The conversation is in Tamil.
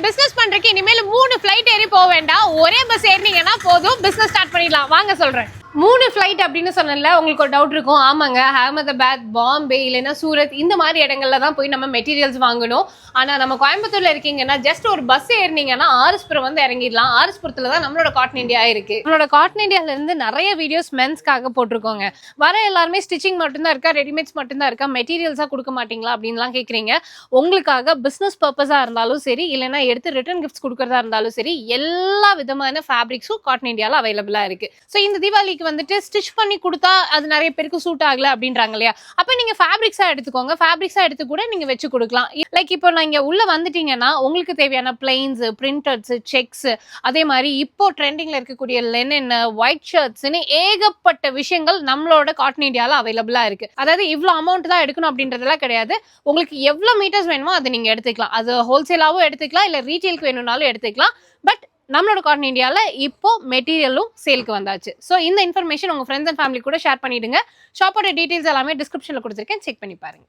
பிசினஸ் பண்றதுக்கு இனிமேல் 3 ஃளைட் ஏறி போக வேண்டாம். ஒரே பஸ் ஏறினீங்கன்னா போதும், பிசினஸ் ஸ்டார்ட் பண்ணிடலாம். வாங்க சொல்றேன். 3 ஃளைட் அப்படின்னு சொன்னல உங்களுக்கு ஒரு டவுட் இருக்கும். ஆமாங்க, அகமதாபாத், பாம்பே இல்லைன்னா சூரத் இந்த மாதிரி இடங்கள்ல தான் போய் நம்ம மெட்டீரியல்ஸ் வாங்கணும். ஆனா நம்ம கோயம்புத்தூர்ல இருக்கீங்கன்னா ஜஸ்ட் ஒரு பஸ் ஏறினீங்கன்னா ஆர்எஸ்புரம் வந்து இறங்கிடலாம். ஆர்எஸ்புரத்துல தான் நம்மளோட காட்டன் இந்தியா இருக்கு. நம்மளோட காட்டன் இந்தியால இருந்து நிறைய வீடியோஸ் மென்ஸ்க்காக போட்டிருக்கோங்க. வர எல்லாருமே ஸ்டிச்சிங் மட்டும்தான் இருக்கா, ரெடிமேட்ஸ் மட்டும்தான் இருக்கா, மெட்டீரியல்ஸா கொடுக்க மாட்டீங்களா அப்படின்லாம் கேட்குறீங்க. உங்களுக்காக பிசினஸ் பர்பஸா இருந்தாலும் சரி, இல்லைன்னா எடுத்து ரிட்டர்ன் கிஃப்ட்ஸ் கொடுக்கறதா இருந்தாலும் சரி, எல்லா விதமான ஃபேப்ரிக்ஸும் காட்டன் இந்தியால அவைலபிளா இருக்கு. ஸோ இந்த தீபாவளிக்கு வந்துட்டு ஸ்டிச் பண்ணி கொடுத்தா அது நிறைய பேருக்கு சூட் ஆகல அப்படின்றாங்க இல்லையா, அப்ப நீங்க ஃபேப்ரிக்ஸா எடுத்துக்கோங்க. ஃபேப்ரிக்ஸா எடுத்து கூட நீங்க வச்சு கொடுக்கலாம். லைக் இப்போ நீங்க உள்ள வந்துட்டீங்கன்னா உங்களுக்கு தேவையான பிளைன்ஸ், பிரிண்டட்ஸ், செக்ஸ், அதே மாதிரி இப்போ ட்ரெண்டிங்ல இருக்கக்கூடிய லெனின், ஒயிட் ஷர்ட்ஸ்னு ஏகப்பட்ட விஷயங்கள் நம்மளோட காட்டன் இந்தியால அவைலபிளா இருக்கு. அதாவது இவ்வளவு அமௌண்ட் தான் எடுக்கணும் அப்படின்றதெல்லாம் கிடையாது. உங்களுக்கு எவ்வளவு மீட்டர்ஸ் வேணுமோ அதை நீங்க எடுத்துக்கலாம். அது ஹோல்சேலாவும் எடுத்துக்கலாம், இல்ல ரீட்டெயிலுக்கு வேணும்னாலும் எடுத்துக்கலாம். பட் நம்மளோட காட்டன் இந்தியால இப்போ மெட்டீரியலும் சேலுக்கு வந்தாச்சு. ஸோ இந்த இன்ஃபர்மேஷன் உங்க ஃப்ரெண்ட்ஸ் அண்ட் ஃபேமிலி கூட ஷேர் பண்ணிடுங்க. ஷாப்போட டீடைல்ஸ் எல்லாமே டிஸ்கிரிப்ஷன்ல கொடுத்துருக்கேன், செக் பண்ணி பாருங்க.